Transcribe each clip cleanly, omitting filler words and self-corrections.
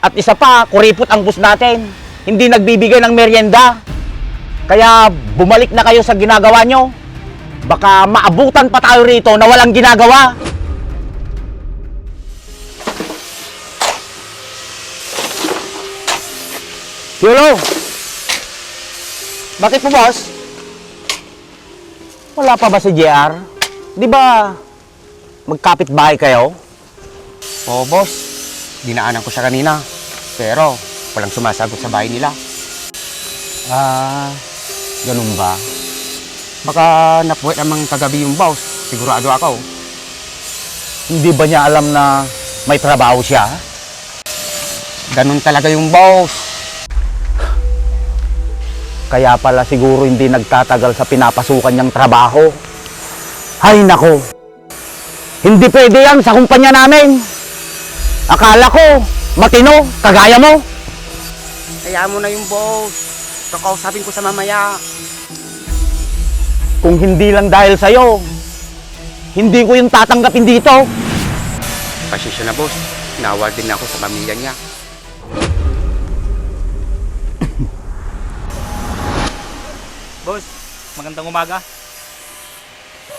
At isa pa, kuripot ang boss natin. Hindi nagbibigay ng merienda. Kaya bumalik na kayo sa ginagawa nyo. Baka maabutan pa tayo rito na walang ginagawa. Yolo! Bakit po, boss? Wala pa ba si JR? Di ba magkapit-bahay kayo? Oo, boss. Dinaanan ko siya kanina. Pero walang sumasagot sa bahay nila. Ah, ganun ba? Baka napuwet namang kagabi yung boss. Sigurado ako. Hindi ba niya alam na may trabaho siya? Ganun talaga yung boss. Kaya pala siguro hindi nagtatagal sa pinapasukan niyang trabaho. Hay nako! Hindi pwede yan sa kumpanya namin! Akala ko, matino, kagaya mo! Kaya mo na yung boss. Kakausapin ko sa mamaya. Kung hindi lang dahil sa'yo, hindi ko yung tatanggapin dito. Pasensya na, boss. Nawal din ako sa pamilya niya. Boss, magandang umaga.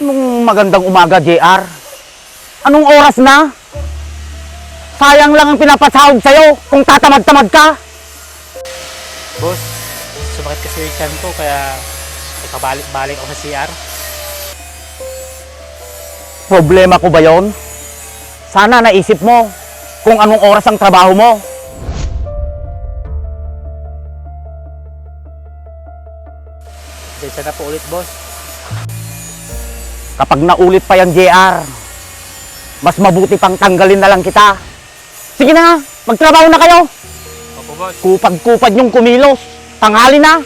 Anong magandang umaga, JR? Anong oras na? Sayang lang ang pinapasahod sa'yo kung tatamad-tamad ka. Boss, sumakit kasi yung tiyan ko kaya ikabalik-balik ako sa CR. Problema ko ba yon? Sana naisip mo kung anong oras ang trabaho mo. Isa na po ulit, boss. Kapag naulit pa yung JR, mas mabuti pang tanggalin na lang kita. Sige na, magtrabaho na kayo. Opo, boss. Kupad-kupad yung kumilos. Tanghali na.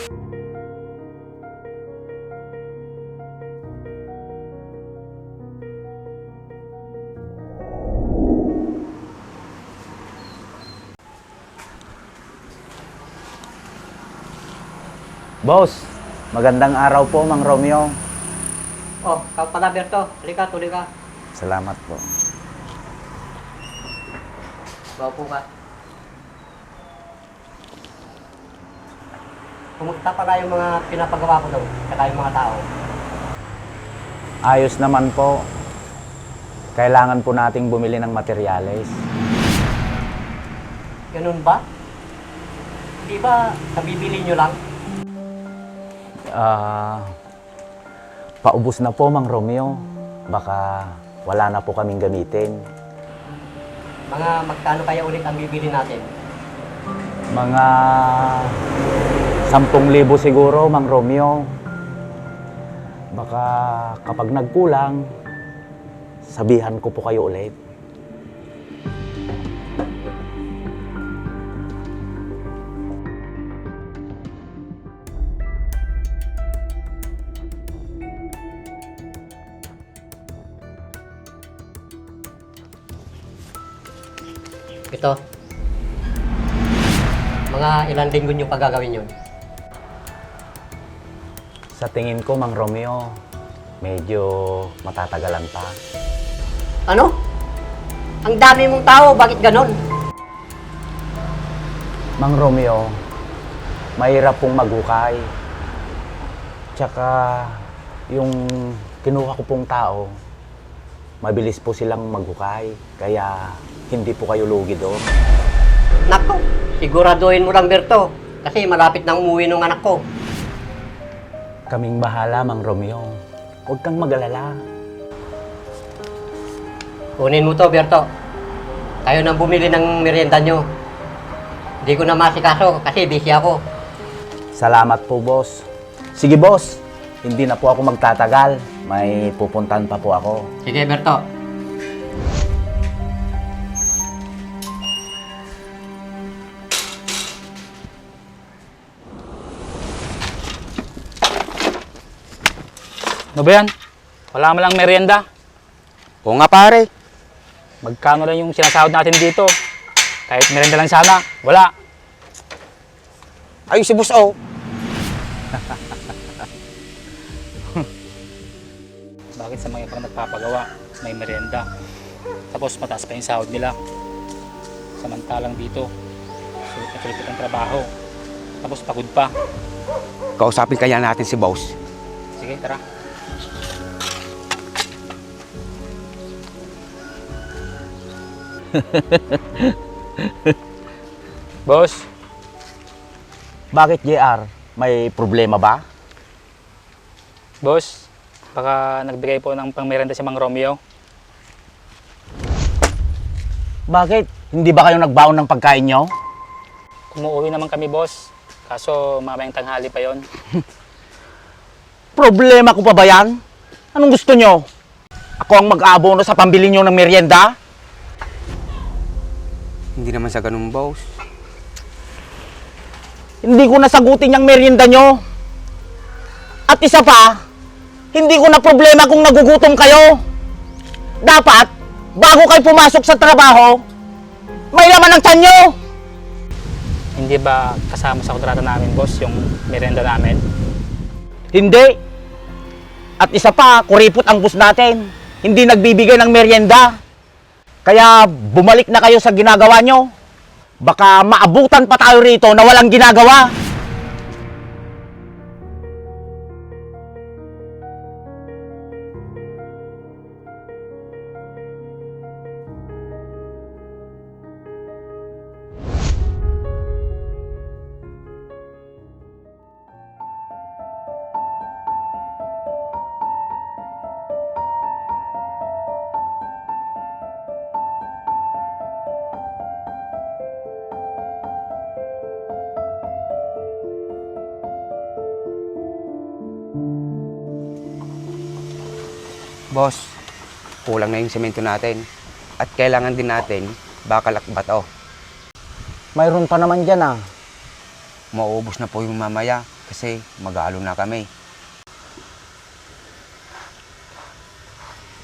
Boss, magandang araw po, Mang Romeo. Oh, Pala Berto, halika, tuloy ka. Salamat po. Bawa ka. Kumusta pala yung mga pinapagawa ko daw, saka yung mga tao? Ayos naman po. Kailangan po nating bumili ng materyales. Ganun ba? Di ba nabibili nyo lang? Paubos na po, Mang Romeo. Baka wala na po kaming gamitin. Mga magkano kaya ulit ang bibili natin? Mga 10,000 siguro, Mang Romeo. Baka kapag nagkulang, sabihan ko po kayo ulit. Ito. Mga ilang linggo nyo pagagawin yun? Sa tingin ko, Mang Romeo, medyo matatagalan pa. Ano? Ang dami mong tao, bakit ganon? Mang Romeo, mahirap pong maghukay. Tsaka, yung kinuha ko pong tao, mabilis po silang maghukay. Kaya, hindi po kayo lugi doon. Nako, siguraduhin mo lang, Berto. Kasi malapit nang umuwi ng anak ko. Kaming bahala, Mang Romeo. Huwag kang mag-alala. Kunin mo to, Berto. Kayo nang bumili ng merienda nyo. Hindi ko na masikaso kasi busy ako. Salamat po, boss. Sige, boss. Hindi na po ako magtatagal. May pupuntahan pa po ako. Sige, Berto. Ano ba yan? Wala mo lang merienda. Oo nga, pare. Magkano lang yung sinasahod natin dito? Kahit merienda lang sana, wala. Ayun si boss, oh. Bakit sa mga ibang nagpapagawa, may merienda? Tapos mataas pa yung sahod nila. Samantalang dito, Sulit na sulit ang trabaho. Tapos pagod pa. Kausapin kaya natin si boss. Sige, tara. Boss, Bakit, JR? May problema ba? boss, baka nagbigay po ng pangmerenda si Mang Romeo. Bakit? Hindi ba kayo nagbaon ng pagkain nyo? Umuwi naman kami, boss. Kaso mamayang tanghali pa yon. Problema ko pa ba yan? Anong gusto nyo? Ako ang mag-aabono sa pambili nyo ng merienda? Hindi naman sa ganun, boss. Hindi ko nasagutin yung merienda nyo. At isa pa, hindi ko na problema kung nagugutom kayo. Dapat, bago kayo pumasok sa trabaho, may laman ng tiyan nyo. Hindi ba kasama sa kontrata namin, boss, yung merenda namin? Hindi. At isa pa, kuripot ang bus natin. Hindi nagbibigay ng merienda. Kaya bumalik na kayo sa ginagawa nyo. Baka maabutan pa tayo rito na walang ginagawa. Boss, kulang na yung semento natin. At kailangan din natin bakal at bato. Mayroon pa naman dyan ah. Mauubos na po yung mamaya kasi mag-aalo na kami.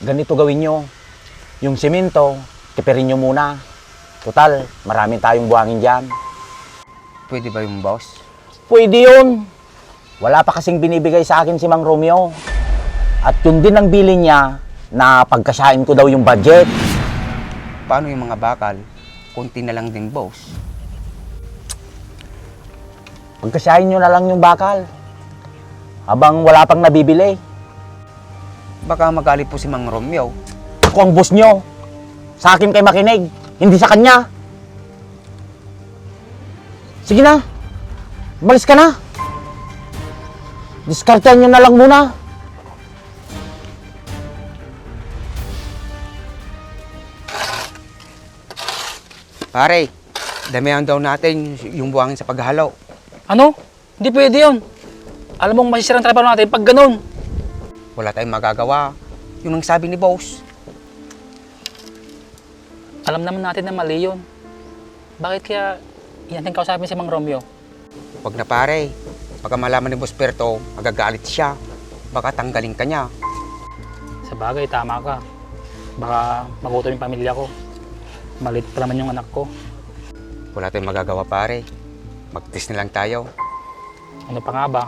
Ganito gawin nyo. Yung simento, tipirin nyo muna. Total, maraming tayong buhangin dyan. Pwede ba yung boss? Pwede yun. Wala pa kasing binibigay sa akin si Mang Romeo. At yun din ang bilin niya na pagkasyain ko daw yung budget. Paano yung mga bakal? Kunti na lang din, boss. Pagkasyain nyo na lang yung bakal. Habang wala pang nabibili. Baka magalit po si Mang Romeo. Ako ang boss nyo. Sa akin kay makinig, hindi sa kanya. Sige na. Malis ka na. Diskartehan nyo na lang muna. Pare, damihan daw natin yung buhangin sa paghalo. Ano? Hindi pwede yun. Alam mong masisira ang trabaho natin pag ganun. Wala tayong magagawa. Yun ang sabi ni boss. Alam naman natin na mali yun. Bakit kaya yan ang kausapin si Mang Romeo? Wag na pare. Pagka malaman ni Boss Perto, magagalit siya. Baka tanggalin ka niya. Sa bagay, tama ka. Baka magutom yung pamilya ko. Malit pa naman yung anak ko. Wala tayong magagawa pare. Mag-test na lang tayo. Ano pa nga ba?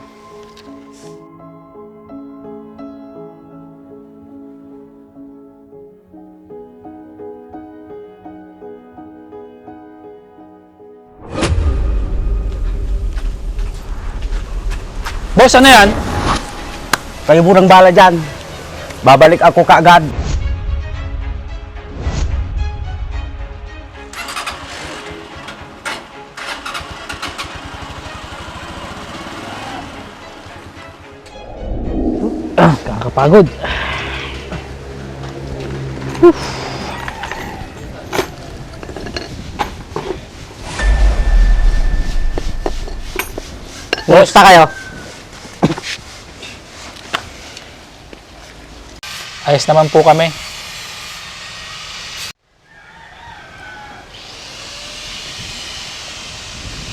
Boss, ano yan? Kayo munang bala dyan. Babalik ako kaagad. Kakapagod. Kumusta kayo? Ayos naman po kami.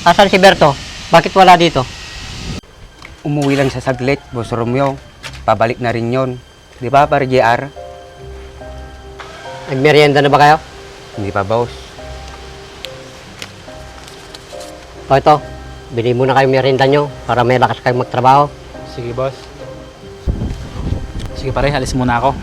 Asan si Berto? Bakit wala dito? Umuwi lang sa saglit, Boss Romeo. Pabalik na rin yon. Di ba, pare JR? Nagmerienda na ba kayo? Hindi pa, boss. O ito, bili muna kayo merienda nyo para may lakas kayong magtrabaho. Sige, boss. Sige pare, alis muna ako.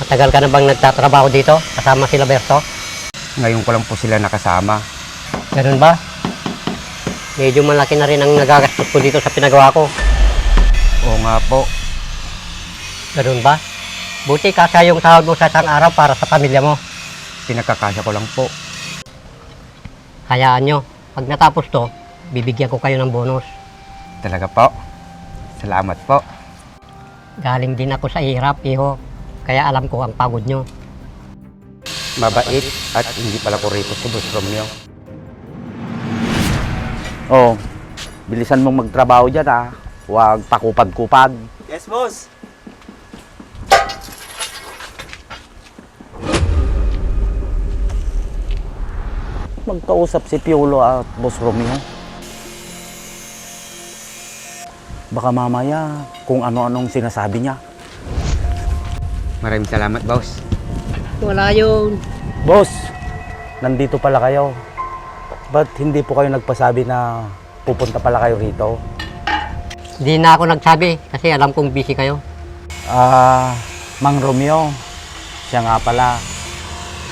Matagal ka na bang nagtatrabaho dito kasama sila Berto? Ngayon ko lang po sila nakasama. Ganun ba? Medyo malaki na rin ang nagagastos ko dito sa pinagawa ko. Oo nga po. Ganun ba? Buti kasya yung sahod mo sa isang araw para sa pamilya mo. Pinagkakasya ko lang po. Hayaan nyo, pag natapos to, bibigyan ko kayo ng bonus. Talaga po. Salamat po. Galing din ako sa hirap, iho. Kaya alam ko ang pagod nyo. Mabait at hindi pala ko rito si Boss Romeo. Oh, bilisan mong magtrabaho dyan ah. Huwag pakupad-kupad. Yes, boss. Magkausap si Piolo at Boss Romeo. Baka mamaya kung ano-anong sinasabi niya. Maraming salamat, boss. Wala yun. Boss, nandito pala kayo. Ba't hindi po kayo nagpasabi na pupunta pala kayo rito? Hindi na ako nagsabi kasi alam kong busy kayo. Mang Romeo, siya nga pala.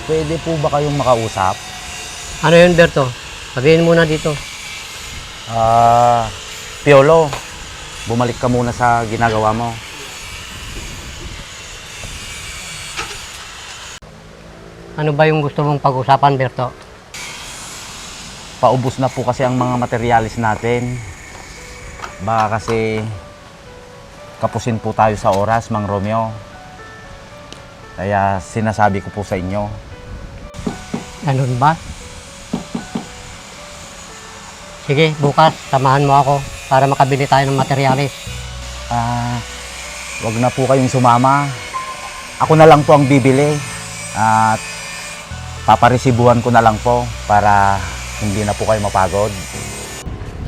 Pwede po ba kayong makausap? Ano yun, Berto? Sabihin muna dito. Piolo, bumalik ka muna sa ginagawa mo. Ano ba yung gusto mong pag-usapan, Berto? Paubos na po kasi ang mga materialis natin. Baka kasi kapusin po tayo sa oras, Mang Romeo. Kaya sinasabi ko po sa inyo. Ganun ba? Sige, bukas, samahan mo ako para makabili tayo ng materyales. Wag na po kayong sumama. Ako na lang po ang bibili. At paparesibuhan ko na lang po para hindi na po kayo mapagod.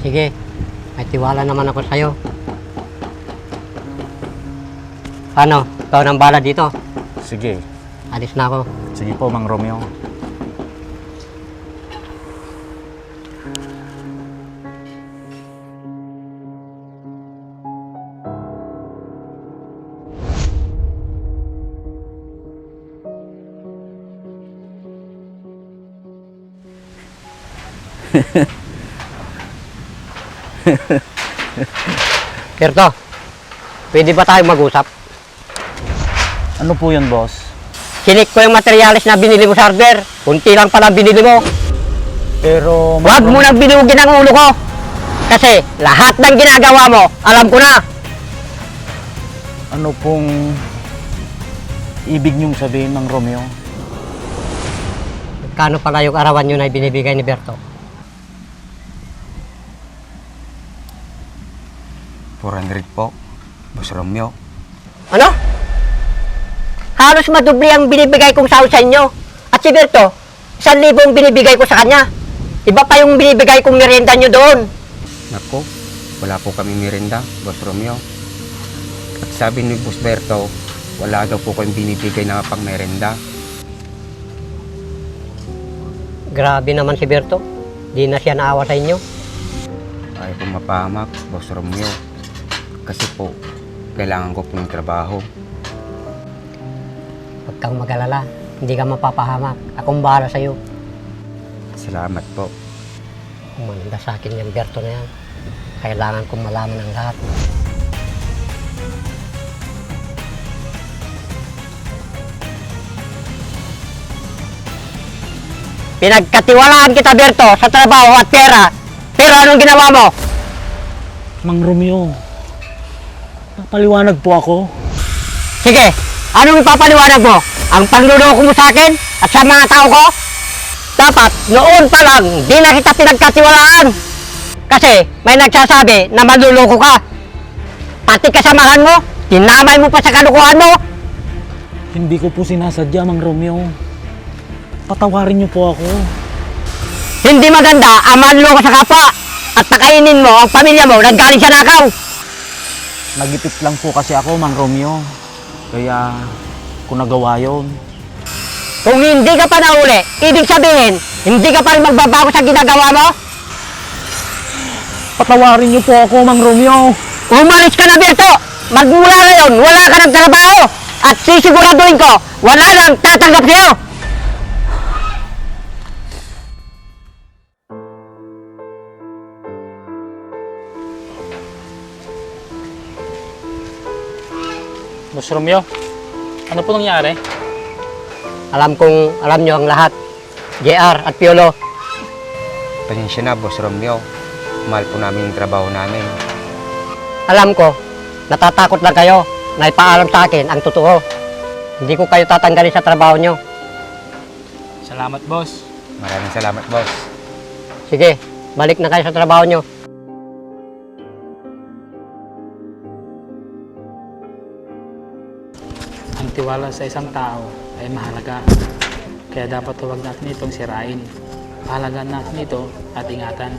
Sige, may tiwala naman ako sa'yo. Paano? Ikaw nang bala dito. Sige. Alis na ako. Sige po, Mang Romeo. Berto, pwede ba tayo mag-usap? Ano po yun, boss? Sinik ko yung materyales na binili mo sa hardware. Kunti lang pala binili mo. Pero... Huwag mo nang binugin ang ulo ko. Kasi lahat ng ginagawa mo, alam ko na. Ano pong ibig niyong sabihin, Mang Romeo? Kano pala yung arawan nyo na binibigay ni Berto? 400 po, Boss Romeo. Ano? Halos madubli ang binibigay kong sahod sa inyo. At si Berto, 1,000 ang binibigay ko sa kanya. Iba pa yung binibigay kong merienda nyo doon. Nako, wala po kami merenda, Boss Romeo. At sabi ni Boss Berto, wala daw po kayong binibigay na pang merenda. Grabe naman si Berto. Di na siya naawa sa inyo. Ayaw po mapahamak, Boss Romeo. Kasi po, kailangan ko po ng trabaho. Huwag kang mag-alala. Hindi ka mapapahamak. Akong bahala sa'yo. Salamat po. Umanda sa akin yung Berto na yan. Kailangan kong malaman ang lahat. Pinagkatiwalaan kita, Berto, sa trabaho at pera. Pero anong ginawa mo? Mang Romeo, napaliwanag po ako. Sige, anong ipapaliwanag mo? Ang panluloko mo sa akin at sa mga tao ko? Dapat, noon pa lang, di na kita pinagkatiwalaan. Kasi may nagsasabi na manluloko ka. Pati kasamahan mo, dinamay mo pa sa kalukuhan mo. Hindi ko po sinasadya, Mang Romeo. Patawarin niyo po ako. Hindi maganda ang manluloko sa kapwa at pakainin mo ang pamilya mo nanggaling sa nakaw. Nagipit lang po kasi ako, Mang Romeo. Kaya, kung nagawa yun. Kung hindi ka pa nahuli, ibig sabihin, hindi ka pa rin magbabago sa ginagawa mo? Patawarin niyo po ako, Mang Romeo. Umalis ka na, Berto! Magmula ngayon, wala ka ng trabaho! at sisiguraduhin ko, wala nang tatanggap sa'yo. Boss Romeo, ano po nangyari? Alam kong alam nyo ang lahat. JR at Piolo, Pasensya na, Boss Romeo. Mahal po namin yung trabaho namin. alam ko, natatakot lang kayo na ipaalam sa akin ang totoo. Hindi ko kayo tatanggalin sa trabaho nyo. Salamat, boss. Maraming salamat, Boss. Sige, balik na kayo sa trabaho nyo. Ang tiwala sa isang tao ay mahalaga. Kaya dapat huwag natin itong sirain. Pahalagaan natin ito at ingatan.